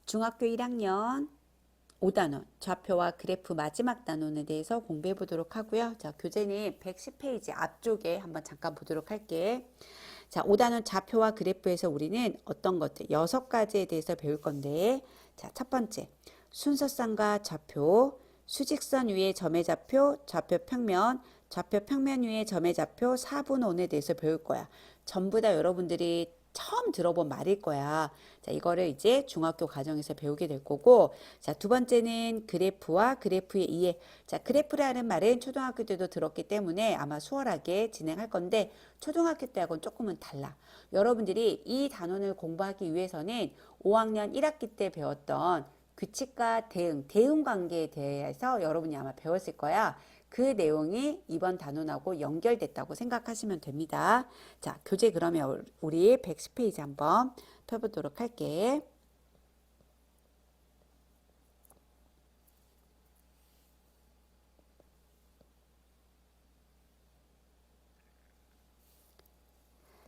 중학교 1학년 5단원 좌표와 그래프 마지막 단원에 대해서 공부해 보도록 하고요. 자, 교재는 110페이지 앞쪽에 한번 잠깐 보도록 할게. 자, 5단원 좌표와 그래프에서 우리는 어떤 것들 6가지에 대해서 배울 건데, 자, 첫 번째 순서쌍과 좌표, 수직선 위의 점의 좌표, 좌표 평면 위의 점의 좌표, 4분원에 대해서 배울 거야. 전부 다 여러분들이 처음 들어본 말일 거야. 자, 이거를 이제 중학교 과정에서 배우게 될 거고, 자, 두 번째는 그래프와 그래프의 이해. 자, 그래프라는 말은 초등학교 때도 들었기 때문에 아마 수월하게 진행할 건데, 초등학교 때하고는 조금은 달라. 여러분들이 이 단원을 공부하기 위해서는 5학년 1학기 때 배웠던 규칙과 대응 관계에 대해서 여러분이 아마 배웠을 거야. 그 내용이 이번 단원하고 연결됐다고 생각하시면 됩니다. 자, 교재 그러면 우리 110페이지 한번 펴보도록 할게.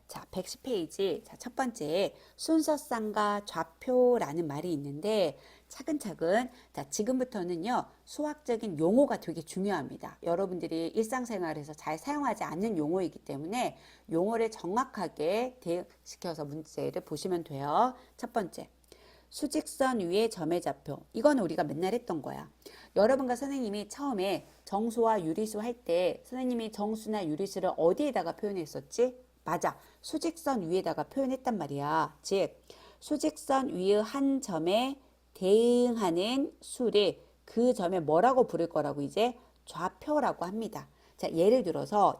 자, 110페이지. 자, 첫 번째 순서쌍과 좌표라는 말이 있는데 차근차근 자, 지금부터는요. 수학적인 용어가 되게 중요합니다. 여러분들이 일상생활에서 잘 사용하지 않는 용어이기 때문에 용어를 정확하게 대응시켜서 문제를 보시면 돼요. 첫 번째. 수직선 위의 점의 좌표. 이건 우리가 맨날 했던 거야. 여러분과 선생님이 처음에 정수와 유리수 할 때 선생님이 정수나 유리수를 어디에다가 표현했었지? 맞아. 수직선 위에다가 표현했단 말이야. 즉, 수직선 위의 한 점에 대응하는 수를 그 점에 뭐라고 부를 거라고 이제 좌표라고 합니다. 자, 예를 들어서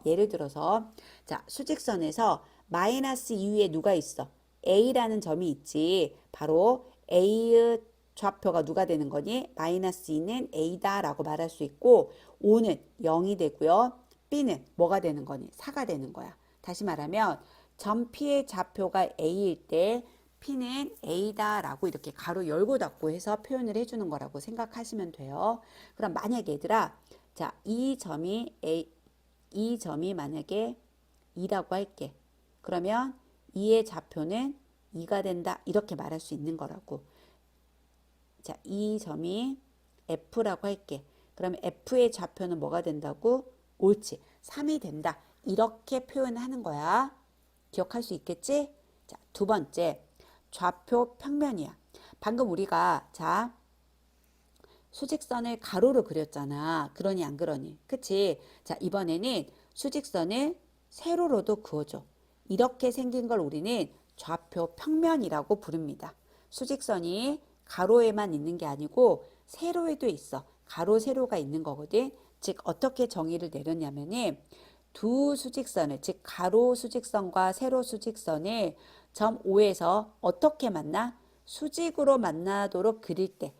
자, 수직선에서 마이너스 2위에 누가 있어? A라는 점이 있지. 바로 A의 좌표가 누가 되는 거니? 마이너스 2는 A다라고 말할 수 있고 5는 0이 되고요. B는 뭐가 되는 거니? 4가 되는 거야. 다시 말하면 점 P의 좌표가 A일 때 P는 A다라고 이렇게 가로 열고 닫고 해서 표현을 해주는 거라고 생각하시면 돼요. 그럼 만약에 얘들아, 자, 이 점이 만약에 2라고 할게. 그러면 2의 좌표는 2가 된다. 이렇게 말할 수 있는 거라고. 자, 이 점이 F라고 할게. 그러면 F의 좌표는 뭐가 된다고? 옳지. 3이 된다. 이렇게 표현하는 거야. 기억할 수 있겠지? 자, 두 번째. 좌표 평면이야. 방금 우리가 자, 수직선을 가로로 그렸잖아. 그러니 안 그러니? 그치? 자, 이번에는 수직선을 세로로도 그어줘. 이렇게 생긴 걸 우리는 좌표 평면이라고 부릅니다. 수직선이 가로에만 있는 게 아니고 세로에도 있어. 가로, 세로가 있는 거거든. 즉 어떻게 정의를 내렸냐면은 두 수직선을, 즉 가로 수직선과 세로 수직선을 점 O에서 어떻게 만나? 수직으로 만나도록 그릴 때,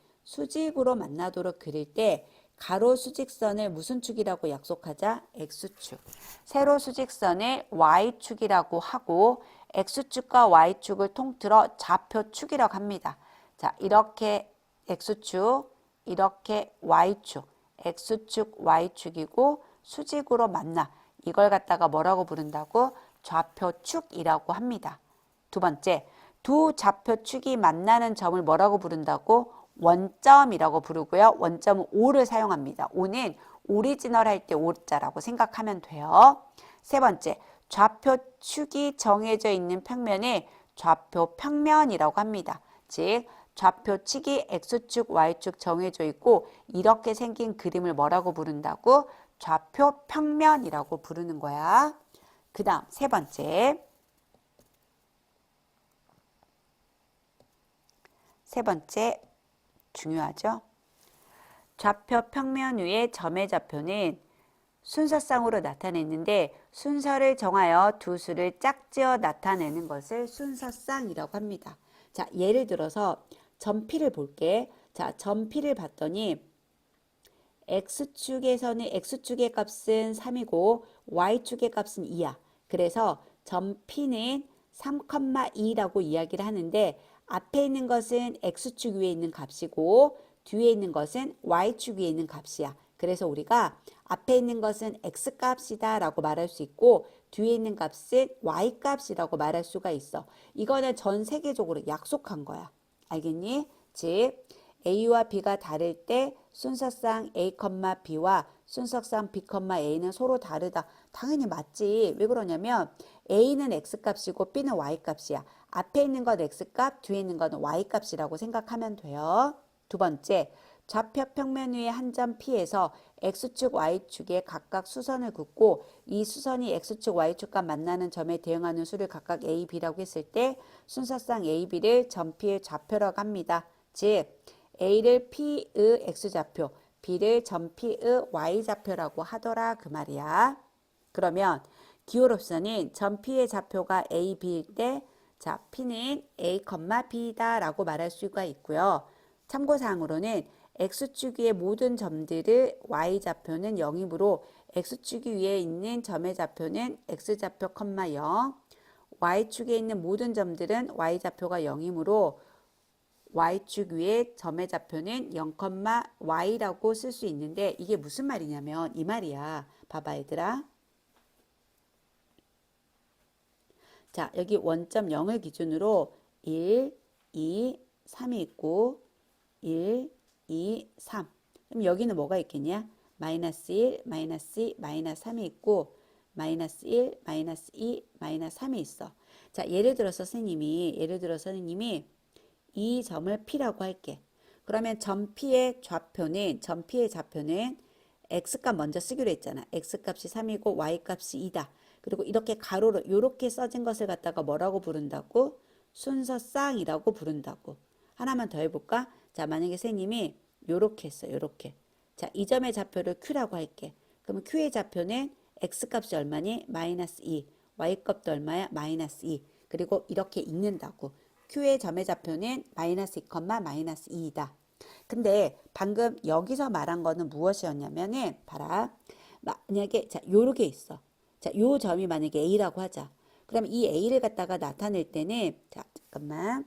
가로 수직선을 무슨 축이라고 약속하자? X축. 세로 수직선을 Y축이라고 하고 X축과 Y축을 통틀어 좌표축이라고 합니다. 자, 이렇게 X축, 이렇게 Y축, X축, Y축이고 수직으로 만나. 이걸 갖다가 뭐라고 부른다고? 좌표축이라고 합니다. 두 번째, 두 좌표축이 만나는 점을 뭐라고 부른다고? 원점이라고 부르고요. 원점은 O를 사용합니다. O는 오리지널 할 때 O자라고 생각하면 돼요. 세 번째, 좌표축이 정해져 있는 평면에 좌표 평면이라고 합니다. 즉, 좌표축이 X축, Y축 정해져 있고 이렇게 생긴 그림을 뭐라고 부른다고? 좌표 평면이라고 부르는 거야. 그 다음 세 번째. 중요하죠? 좌표 평면 위의 점의 좌표는 순서쌍으로 나타냈는데 순서를 정하여 두 수를 짝지어 나타내는 것을 순서쌍이라고 합니다. 자, 예를 들어서 점 P를 볼게. 자, 점 P를 봤더니 X축에서는 X축의 값은 3이고 Y축의 값은 2야. 그래서 점 P는 3,2라고 이야기를 하는데 앞에 있는 것은 X축 위에 있는 값이고 뒤에 있는 것은 Y축 위에 있는 값이야. 그래서 우리가 앞에 있는 것은 X값이다 라고 말할 수 있고 뒤에 있는 값은 Y값이라고 말할 수가 있어. 이거는 전 세계적으로 약속한 거야. 알겠니? 즉 A와 B가 다를 때 순서상 A, B와 순서상 B, A는 서로 다르다. 당연히 맞지. 왜 그러냐면 A는 X값이고 B는 Y값이야. 앞에 있는 건 X값, 뒤에 있는 건 Y값이라고 생각하면 돼요. 두 번째, 좌표 평면 위에 한 점 P에서 X축, Y축에 각각 수선을 긋고 이 수선이 X축, Y축과 만나는 점에 대응하는 수를 각각 A, B라고 했을 때 순서상 A, B를 점 P의 좌표라고 합니다. 즉 A를 P의 X좌표, B를 점 P의 Y좌표라고 하더라 그 말이야. 그러면 기울업선인 점 P의 좌표가 A, B일 때 자, P는 A, B다 라고 말할 수가 있고요. 참고사항으로는 X축 위의 모든 점들의 Y좌표는 0이므로 X축 위에 있는 점의 좌표는 X좌표, 0, Y축에 있는 모든 점들은 Y좌표가 0이므로 Y축 위에 점의 좌표는 0, Y라고 쓸 수 있는데 이게 무슨 말이냐면 이 말이야. 봐봐 얘들아. 자, 여기 원점 0을 기준으로 1, 2, 3이 있고 1, 2, 3. 그럼 여기는 뭐가 있겠냐? 마이너스 1, 마이너스 2, 마이너스 3이 있고 마이너스 1, 마이너스 2, 마이너스 3이 있어. 자, 예를 들어서 선생님이 이 점을 P라고 할게. 그러면 점 P의 좌표는 X값 먼저 쓰기로 했잖아. X값이 3이고 Y값이 2다. 그리고 이렇게 가로로 이렇게 써진 것을 갖다가 뭐라고 부른다고? 순서쌍이라고 부른다고. 하나만 더 해볼까? 자, 만약에 선생님이 요렇게 했어. 요렇게. 자, 이 점의 좌표를 Q라고 할게. 그러면 Q의 좌표는 X값이 얼마니? 마이너스 2. Y값도 얼마야? 마이너스 2. 그리고 이렇게 읽는다고. Q의 점의 좌표는 마이너스 2, 마이너스 2이다. 근데 방금 여기서 말한 거는 무엇이었냐면은 봐라. 만약에 자, 요렇게 있어. 자, 요 점이 만약에 A라고 하자. 그럼 이 A를 갖다가 나타낼 때는 자, 잠깐만.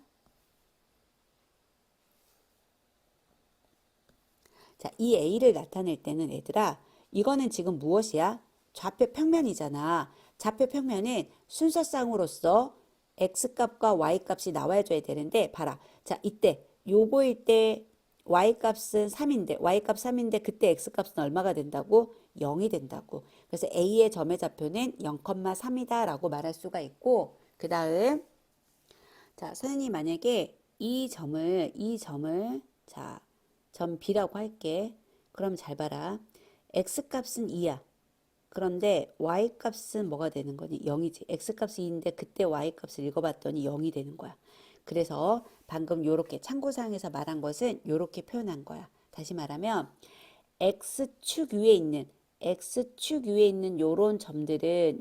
자, 이 A를 나타낼 때는 얘들아, 이거는 지금 무엇이야? 좌표 평면이잖아. 좌표 평면은 순서상으로서 X값과 Y값이 나와줘야 되는데, 봐라. 자, 이때, 요거일 때 Y값은 3인데, Y값 3인데, 그때 X값은 얼마가 된다고? 0이 된다고. 그래서 A의 점의 좌표는 0,3이다 라고 말할 수가 있고, 그 다음, 자, 선생님이 만약에 이 점을, 자, 점 B라고 할게. 그럼 잘 봐라. X값은 2야. 그런데 Y값은 뭐가 되는 거니? 0이지. X값이 2인데 그때 Y값을 읽어봤더니 0이 되는 거야. 그래서 방금 요렇게 참고사항에서 말한 것은 요렇게 표현한 거야. 다시 말하면 X축 위에 있는 요런 점들은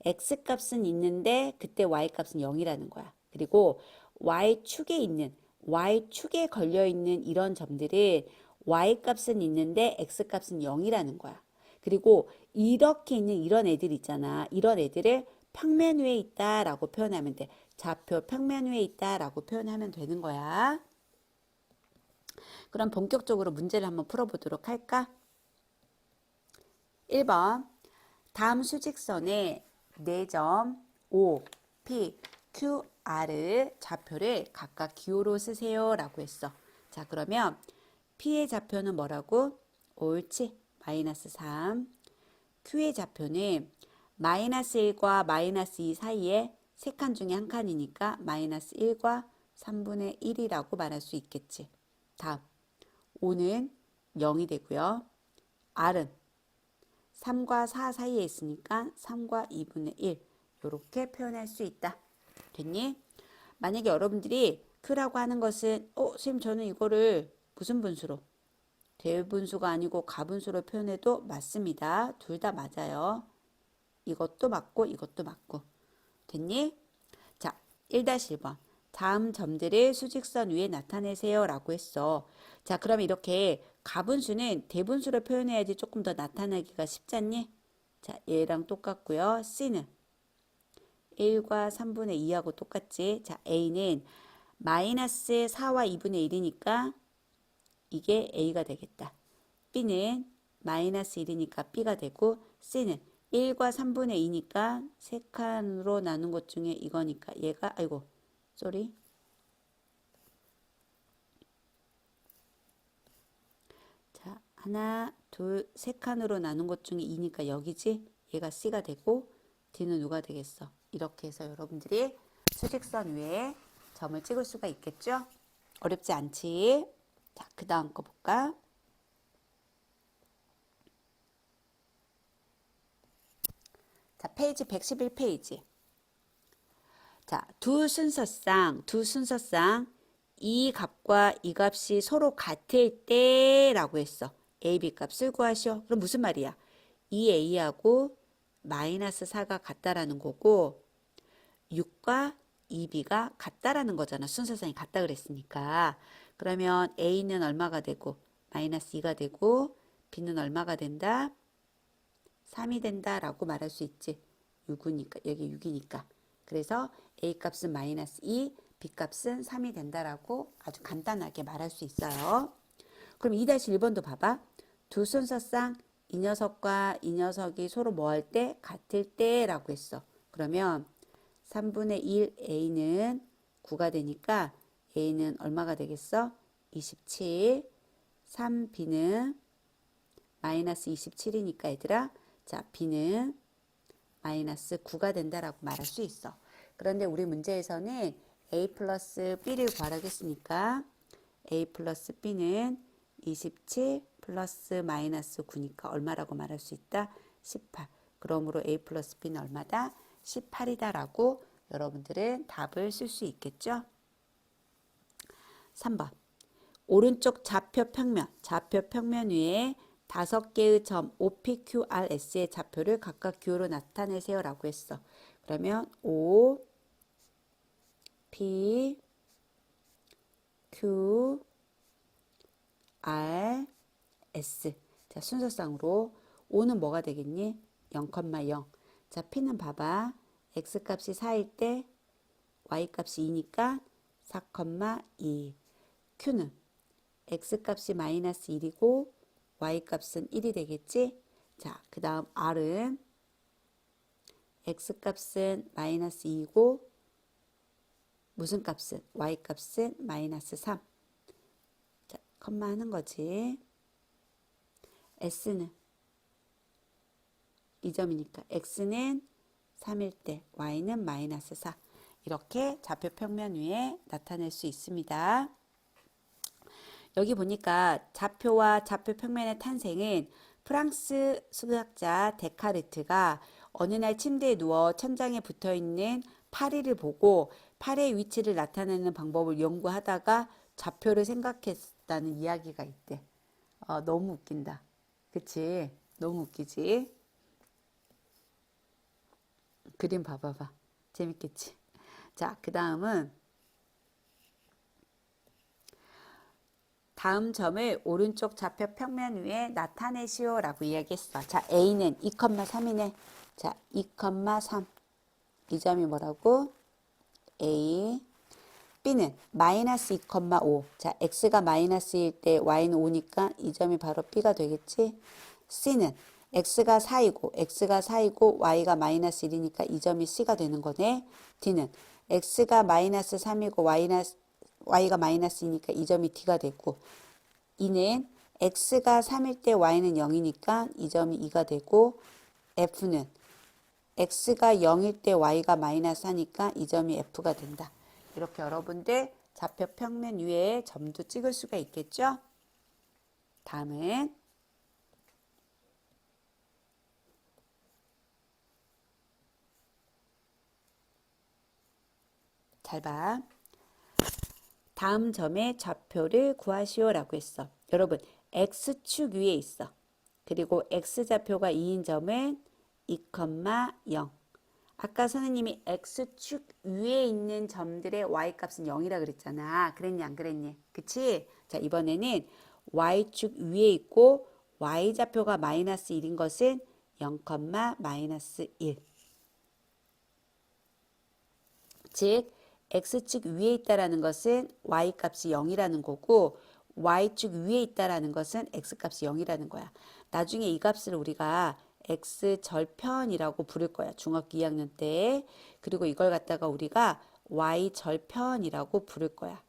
X값은 있는데 그때 Y값은 0이라는 거야. 그리고 Y축에 걸려있는 이런 점들은 Y값은 있는데 X값은 0이라는 거야. 그리고 이렇게 있는 이런 애들 있잖아. 이런 애들을 평면 위에 있다라고 표현하면 돼. 좌표 평면 위에 있다라고 표현하면 되는 거야. 그럼 본격적으로 문제를 한번 풀어보도록 할까? 1번 다음 수직선에 4점 O, P, Q, R을 좌표를 각각 기호로 쓰세요 라고 했어. 자, 그러면 P의 좌표는 뭐라고? 옳지. 마이너스 3. Q의 좌표는 마이너스 1과 마이너스 2 사이에 3칸 중에 한 칸이니까 마이너스 1과 3분의 1이라고 말할 수 있겠지. 다음, O는 0이 되고요. R은 3과 4 사이에 있으니까 3과 2분의 1 이렇게 표현할 수 있다. 됐니? 만약에 여러분들이 Q라고 하는 것은 선생님 저는 이거를 무슨 분수로? 대분수가 아니고 가분수로 표현해도 맞습니다. 둘 다 맞아요. 이것도 맞고 이것도 맞고. 됐니? 자, 1-1번. 다음 점들을 수직선 위에 나타내세요 라고 했어. 자, 그럼 이렇게 가분수는 대분수로 표현해야지 조금 더 나타내기가 쉽잖니? 자, 얘랑 똑같고요. C는 1과 3분의 2하고 똑같지? 자, A는 마이너스 4와 2분의 1이니까 이게 A가 되겠다. B는 마이너스 1이니까 B가 되고 C는 1과 3분의 2니까 3칸으로 나눈 것 중에 이거니까 얘가 쏘리 하나, 둘, 세 칸으로 나눈 것 중에 2니까 여기지? 얘가 C가 되고 D는 누가 되겠어? 이렇게 해서 여러분들이 수직선 위에 점을 찍을 수가 있겠죠? 어렵지 않지? 자, 그 다음 거 볼까? 자, 페이지 111페이지. 자, 두 순서상 이 값과 이 값이 서로 같을 때라고 했어. A, B 값을 구하시오. 그럼 무슨 말이야? 2A하고 마이너스 4가 같다라는 거고 6과 2B가 같다라는 거잖아. 순서상이 같다 그랬으니까. 그러면 A는 얼마가 되고 마이너스 2가 되고 B는 얼마가 된다? 3이 된다라고 말할 수 있지. 6이니까 여기 6이니까. 그래서 A 값은 마이너스 2, B 값은 3이 된다라고 아주 간단하게 말할 수 있어요. 그럼 2-1번도 봐봐. 두 순서상 이 녀석과 이 녀석이 서로 뭐 할 때? 같을 때라고 했어. 그러면 3분의 1 A는 9가 되니까 A는 얼마가 되겠어? 27. 3B는 마이너스 27이니까 얘들아. 자, B는 마이너스 9가 된다라고 말할 수 있어. 그런데 우리 문제에서는 A 플러스 B를 구하라고 했으니까 A 플러스 B는 27 플러스 마이너스 9니까 얼마라고 말할 수 있다? 18. 그러므로 A 플러스 B는 얼마다? 18이다 라고 여러분들은 답을 쓸 수 있겠죠? 3번. 오른쪽 좌표 평면 위에 5개의 점 OPQRS의 좌표를 각각 기호로 나타내세요 라고 했어. 그러면 O, P, Q, R, S. 자, 순서상으로 O는 뭐가 되겠니? 0,0. 자, P는 봐봐. X 값이 4일 때 Y 값이 2니까 4,2. Q는 X 값이 마이너스 1이고 Y 값은 1이 되겠지? 자, 그 다음 R은 X 값은 마이너스 2이고 무슨 값은? Y 값은 마이너스 3. 자, 컴마 하는 거지. S는 2점이니까 X는 3일 때 Y는 마이너스 4. 이렇게 좌표 평면 위에 나타낼 수 있습니다. 여기 보니까 좌표와 좌표 평면의 탄생은 프랑스 수학자 데카르트가 어느 날 침대에 누워 천장에 붙어있는 파리를 보고 파리의 위치를 나타내는 방법을 연구하다가 좌표를 생각했다는 이야기가 있대. 너무 웃긴다. 그치? 너무 웃기지? 그림 봐봐봐. 재밌겠지? 자, 그 다음은 다음 점을 오른쪽 좌표 평면 위에 나타내시오 라고 이야기했어. 자, A는 2,3이네. 자, 2,3. 이 점이 뭐라고? A. B는 마이너스 2,5. 자, X가 마이너스일 때 Y는 5니까 이 점이 바로 B가 되겠지? C는 X가 4이고 Y가 마이너스 1이니까 이 점이 C가 되는 거네. D는 X가 마이너스 3이고 Y가 마이너스 2니까 이 점이 D가 되고 E는 X가 3일 때 Y는 0이니까 이 점이 2가 되고 F는 X가 0일 때 Y가 마이너스 4니까 이 점이 F가 된다. 이렇게 여러분들 좌표 평면 위에 점도 찍을 수가 있겠죠? 다음은 잘 봐. 다음 점의 좌표를 구하시오 라고 했어. 여러분 X축 위에 있어. 그리고 X좌표가 2인 점은 2,0. 아까 선생님이 X축 위에 있는 점들의 Y값은 0이라 그랬잖아. 그랬니 안 그랬니? 그치? 자, 이번에는 Y축 위에 있고 Y좌표가 마이너스 1인 것은 0, 마이너스 1. 즉 X축 위에 있다라는 것은 Y값이 0이라는 거고 Y축 위에 있다라는 것은 X값이 0이라는 거야. 나중에 이 값을 우리가 X절편이라고 부를 거야. 중학교 2학년 때. 그리고 이걸 갖다가 우리가 Y절편이라고 부를 거야.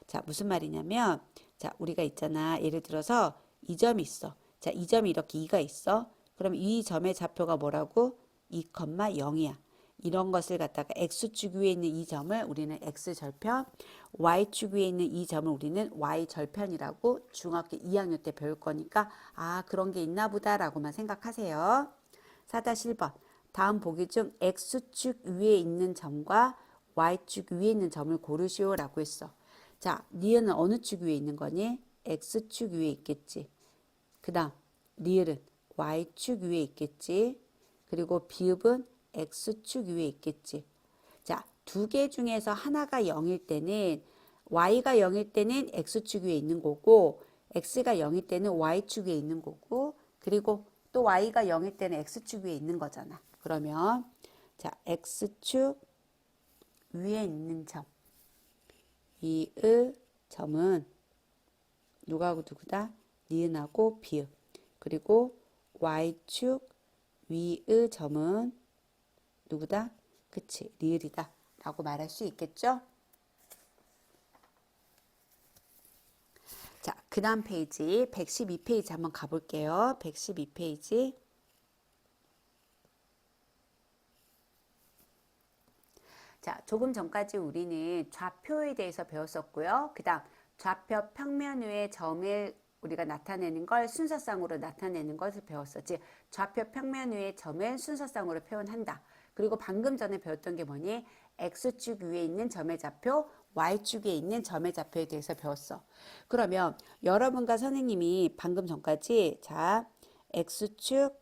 자, 무슨 말이냐면 자, 우리가 있잖아. 예를 들어서 이 점이 있어. 자, 이 점이 이렇게 2가 있어. 그럼 이 점의 좌표가 뭐라고? 2,0이야. 이런 것을 갖다가 x축 위에 있는 이 점을 우리는 x절편, y축 위에 있는 이 점을 우리는 y절편이라고 중학교 2학년 때 배울 거니까 아, 그런 게 있나 보다라고만 생각하세요. 4-1번. 다음 보기 중 x축 위에 있는 점과 y축 위에 있는 점을 고르시오라고 했어. 자, 니은은 어느 축 위에 있는 거니? x축 위에 있겠지. 그 다음 리을은 y축 위에 있겠지. 그리고 비읍은 x축 위에 있겠지. 자, 두 개 중에서 하나가 0일 때는 y가 0일 때는 x축 위에 있는 거고 x가 0일 때는 y축 위에 있는 거고 그리고 또 y가 0일 때는 x축 위에 있는 거잖아. 그러면 자, x축 위에 있는 점 이의 점은 누구하고 누구다? 니은하고 비읍. 그리고 y축 위의 점은 누구다? 그치, 리을이다 라고 말할 수 있겠죠? 자, 그 다음 페이지 112페이지 한번 가볼게요. 112페이지. 자, 조금 전까지 우리는 좌표에 대해서 배웠었고요. 그 다음 좌표 평면 위에 점을 우리가 나타내는 걸 순서상으로 나타내는 것을 배웠었지. 좌표 평면 위에 점을 순서상으로 표현한다. 그리고 방금 전에 배웠던 게 뭐니? X축 위에 있는 점의 좌표, Y축 위에 있는 점의 좌표에 대해서 배웠어. 그러면 여러분과 선생님이 방금 전까지 자, X축,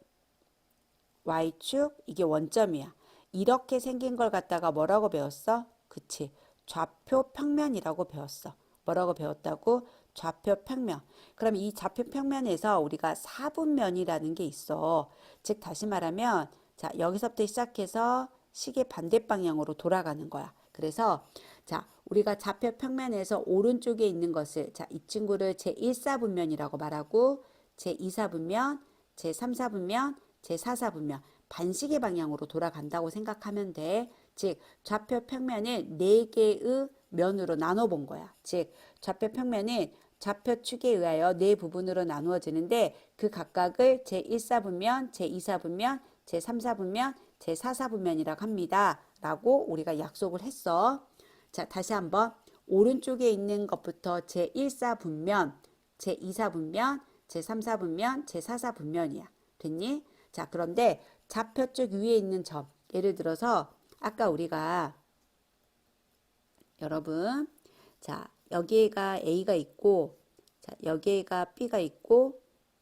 Y축, 이게 원점이야. 이렇게 생긴 걸 갖다가 뭐라고 배웠어? 그치. 좌표 평면이라고 배웠어. 뭐라고 배웠다고? 좌표 평면. 그럼 이 좌표 평면에서 우리가 사분면이라는 게 있어. 즉 다시 말하면 자, 여기서부터 시작해서 시계 반대 방향으로 돌아가는 거야. 그래서 자, 우리가 좌표 평면에서 오른쪽에 있는 것을 자, 이 친구를 제1사분면이라고 말하고 제2사분면, 제3사분면, 제4사분면 반시계 방향으로 돌아간다고 생각하면 돼. 즉 좌표 평면을 4개의 면으로 나눠 본 거야. 즉 좌표 평면은 좌표축에 의하여 4부분으로 나누어지는데 그 각각을 제1사분면, 제2사분면, 제3사분면, 제4사분면이라고 합니다. 라고 우리가 약속을 했어. 자, 다시 한번 오른쪽에 있는 것부터 제1사분면, 제2사분면, 제3사분면, 제4사분면이야. 됐니? 자, 그런데 좌표쪽 위에 있는 점, 예를 들어서 아까 우리가 여러분 자, 여기에가 A가 있고 자, 여기에가 B가 있고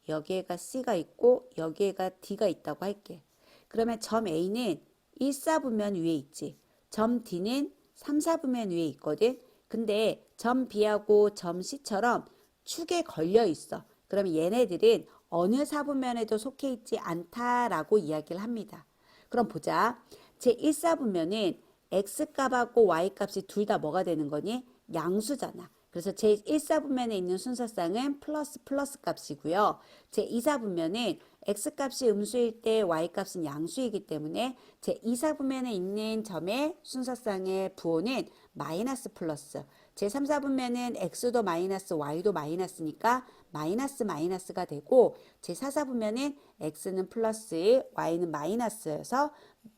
여기에가 C가 있고 여기에가 D가 있다고 할게. 그러면 점 A는 1사분면 위에 있지. 점 D는 3사분면 위에 있거든. 근데 점 B하고 점 C처럼 축에 걸려 있어. 그럼 얘네들은 어느 사분면에도 속해 있지 않다라고 이야기를 합니다. 그럼 보자. 제1사분면은 x값하고 y값이 둘 다 뭐가 되는 거니? 양수잖아. 그래서 제1사분면에 있는 순서쌍은 플러스 플러스 값이고요. 제2사분면은 x값이 음수일 때 y값은 양수이기 때문에 제2사분면에 있는 점의 순서쌍의 부호는 마이너스 플러스. 제3사분면은 x도 마이너스 y도 마이너스니까 마이너스 마이너스가 되고 제4사분면은 x는 플러스 y는 마이너스여서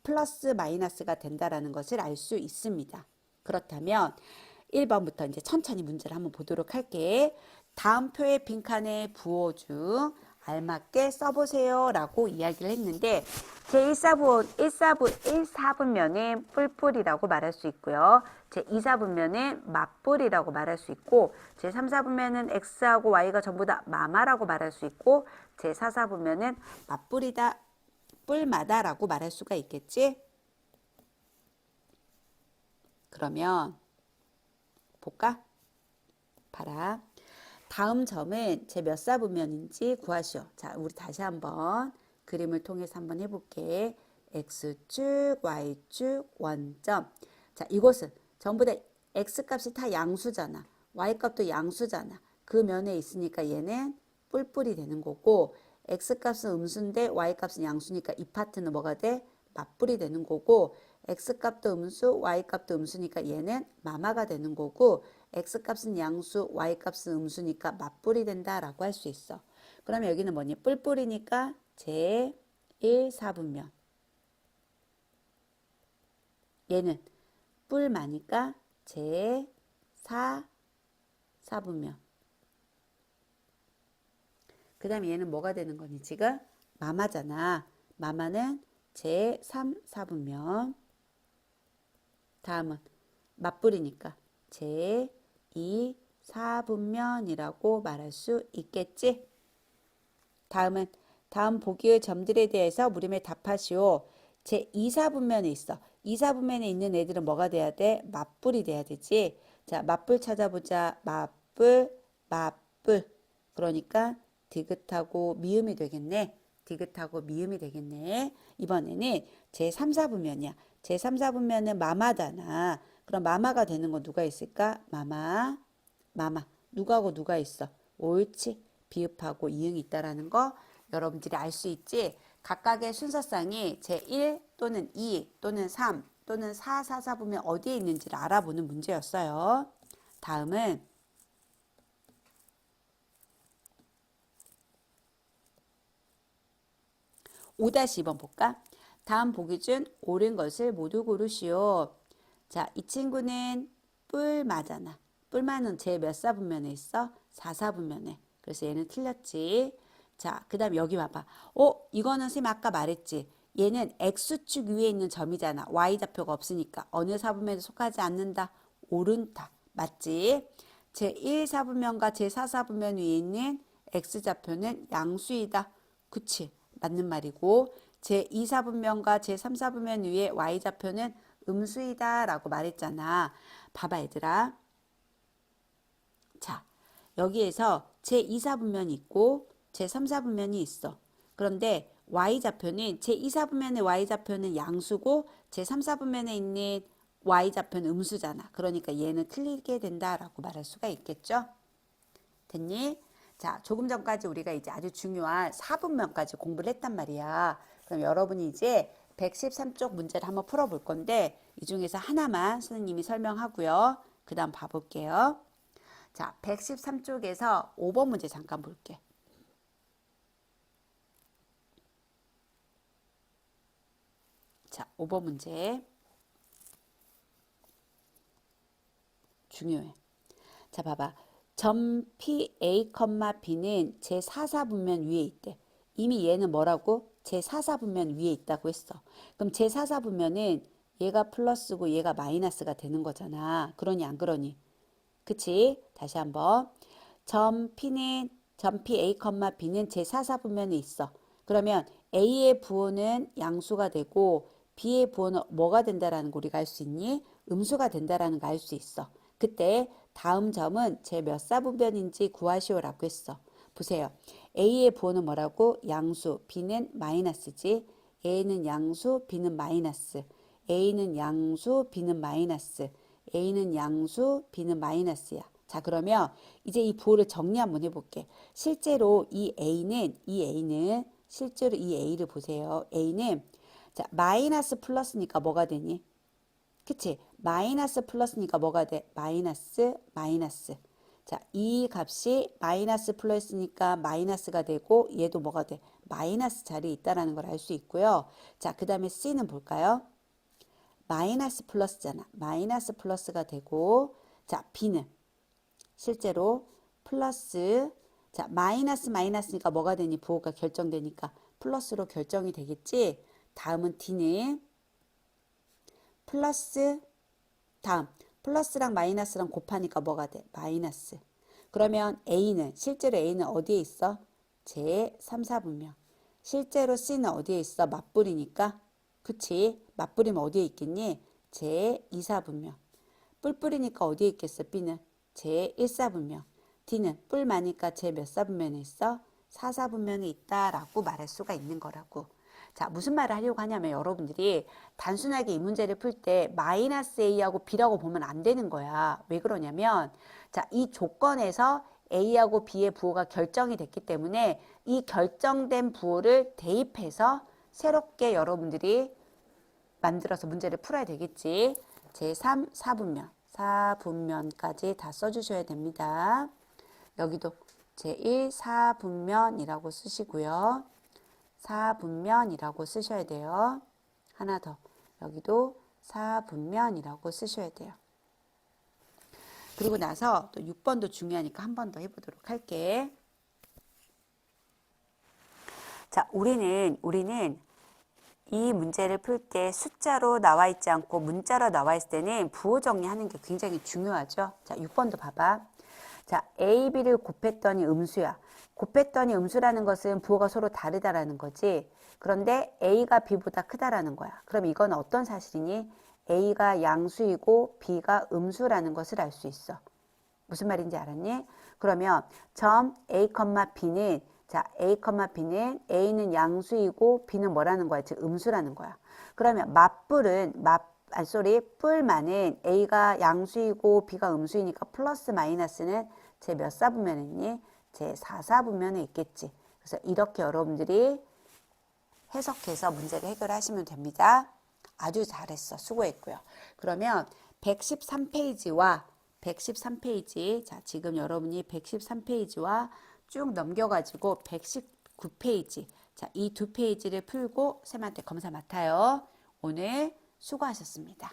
플러스 마이너스가 된다라는 것을 알 수 있습니다. 그렇다면 1번부터 이제 천천히 문제를 한번 보도록 할게. 다음 표의 빈칸에 부호 중 알맞게 써보세요 라고 이야기를 했는데 제1사분면은 뿔뿔이라고 말할 수 있고요. 제2사분면은 맞뿔이라고 말할 수 있고 제3사분면은 x하고 y가 전부 다 마마라고 말할 수 있고 제4사분면은 맞뿔이다 뿔마다라고 말할 수가 있겠지? 그러면 볼까? 봐라. 다음 점은 제 몇 사분면인지 구하시오. 자, 우리 다시 한번 그림을 통해서 한번 해볼게. x축, y축, 원점. 자, 이곳은 전부 다 x값이 다 양수잖아. y값도 양수잖아. 그 면에 있으니까 얘는 뿔뿔이 되는 거고 x값은 음수인데 y값은 양수니까 이 파트는 뭐가 돼? 맞뿔이 되는 거고 x값도 음수, y값도 음수니까 얘는 마마가 되는 거고 x값은 양수, y값은 음수니까 맞뿔이 된다라고 할 수 있어. 그러면 여기는 뭐니? 뿔뿔이니까 제 1, 4분면. 얘는 뿔 많으니까 제 4, 4분면. 그 다음에 얘는 뭐가 되는 거니? 지금 마마잖아. 마마는 제 3, 4분면. 다음은 맞불이니까 제 2, 4분면이라고 말할 수 있겠지? 다음 보기의 점들에 대해서 물음에 답하시오. 제 2, 4분면에 있어. 2, 4분면에 있는 애들은 뭐가 돼야 돼? 맞불이 돼야 되지. 자, 맞불 찾아보자. 맞불, 맞불. 그러니까 디귿하고 미음이 되겠네. 디귿하고 미음이 되겠네. 이번에는 제 3, 4분면이야. 제 3, 4분면은 마마잖아. 그럼 마마가 되는 건 누가 있을까? 마마, 마마. 누가하고 누가 있어? 옳지. 비읍하고 이응이 있다라는 거 여러분들이 알 수 있지? 각각의 순서상이 제1 또는 2 또는 3 또는 4, 4, 4 보면 어디에 있는지를 알아보는 문제였어요. 다음은 5-2번 볼까? 다음 보기 중 옳은 것을 모두 고르시오. 자, 이 친구는 뿔마잖아. 뿔마는 제 몇 사분면에 있어? 4, 사분면에. 그래서 얘는 틀렸지. 자, 그 다음 여기 봐봐. 이거는 선생님 아까 말했지. 얘는 X축 위에 있는 점이잖아. Y좌표가 없으니까. 어느 사분면에 속하지 않는다. 옳은다. 맞지? 제1 사분면과 제4 사분면 위에 있는 X좌표는 양수이다. 그치? 맞는 말이고 제2 사분면과 제3 사분면 위에 Y좌표는 음수이다 라고 말했잖아. 봐봐 얘들아. 자, 여기에서 제2 사분면이 있고 제3 사분면이 있어. 그런데 Y좌표는 제2 사분면의 Y좌표는 양수고 제3 사분면에 있는 Y좌표는 음수잖아. 그러니까 얘는 틀리게 된다라고 말할 수가 있겠죠? 됐니? 자, 조금 전까지 우리가 이제 아주 중요한 4분면까지 공부를 했단 말이야. 그럼 여러분이 이제 113쪽 문제를 한번 풀어볼 건데 이 중에서 하나만 선생님이 설명하고요. 그 다음 봐볼게요. 자, 113쪽에서 5번 문제 잠깐 볼게. 자, 5번 문제 중요해. 자, 봐봐. 점 P, A, B는 제4사분면 위에 있대. 이미 얘는 뭐라고? 제4사분면 위에 있다고 했어. 그럼 제4사분면은 얘가 플러스고 얘가 마이너스가 되는 거잖아. 그러니 안 그러니? 그치? 다시 한번. 점 P, A, B는 제4사분면에 있어. 그러면 A의 부호는 양수가 되고 B의 부호는 뭐가 된다라는 거 우리가 알 수 있니? 음수가 된다라는 거 알 수 있어. 그때 다음 점은 제 몇 사분면인지 구하시오라고 했어. 보세요. A의 부호는 뭐라고? 양수, B는 마이너스지. A는 양수, B는 마이너스. A는 양수, B는 마이너스. A는 양수, B는 마이너스야. 자, 그러면 이제 이 부호를 정리 한번 해볼게. 실제로 실제로 이 A를 보세요. A는 자, 마이너스 플러스니까 뭐가 되니? 그치? 마이너스 플러스니까 뭐가 돼? 마이너스, 마이너스. 자, 이 값이 마이너스 플러스니까 마이너스가 되고 얘도 뭐가 돼? 마이너스 자리에 있다는 걸 알 수 있고요. 자, 그 다음에 C는 볼까요? 마이너스 플러스잖아. 마이너스 플러스가 되고 자, B는 실제로 플러스 자, 마이너스니까 뭐가 되니? 부호가 결정되니까 플러스로 결정이 되겠지? 다음은 D는 플러스 다음 플러스랑 마이너스랑 곱하니까 뭐가 돼? 마이너스. 그러면 실제로 A는 어디에 있어? 제 3, 4분면. 실제로 C는 어디에 있어? 맞불이니까. 그치? 맞불이면 어디에 있겠니? 제 2, 4분면. 뿔뿔이니까 어디에 있겠어? B는 제 1, 4분면. D는 뿔 많으니까 제 몇 사분면에 있어? 4, 4분면에 있다라고 말할 수가 있는 거라고. 자, 무슨 말을 하려고 하냐면 여러분들이 단순하게 이 문제를 풀 때 마이너스 A하고 B라고 보면 안 되는 거야. 왜 그러냐면 자, 이 조건에서 A하고 B의 부호가 결정이 됐기 때문에 이 결정된 부호를 대입해서 새롭게 여러분들이 만들어서 문제를 풀어야 되겠지. 제3, 4분면. 4분면까지 다 써주셔야 됩니다. 여기도 제1 4분면이라고 쓰시고요. 4분면이라고 쓰셔야 돼요. 하나 더. 여기도 4분면이라고 쓰셔야 돼요. 그리고 나서 또 6번도 중요하니까 한 번 더 해보도록 할게. 자, 우리는 이 문제를 풀 때 숫자로 나와 있지 않고 문자로 나와 있을 때는 부호 정리하는 게 굉장히 중요하죠. 자, 6번도 봐봐. 자, A, B를 곱했더니 음수야. 곱했더니 음수라는 것은 부호가 서로 다르다라는 거지. 그런데 A가 B보다 크다라는 거야. 그럼 이건 어떤 사실이니? A가 양수이고 B가 음수라는 것을 알 수 있어. 무슨 말인지 알았니? 그러면 점 A, B는 자, A, B는 A는 양수이고 B는 뭐라는 거야? 즉 음수라는 거야. 그러면 뿔만은 A가 양수이고 B가 음수이니까 플러스 마이너스는 제 몇 사분면에 있니? 제 4사분면에 있겠지. 그래서 이렇게 여러분들이 해석해서 문제를 해결하시면 됩니다. 아주 잘했어. 수고했고요. 그러면 113페이지와 113페이지, 자, 지금 여러분이 113페이지와 쭉 넘겨가지고 119페이지, 자, 이 두 페이지를 풀고 쌤한테 검사 맡아요. 오늘 수고하셨습니다.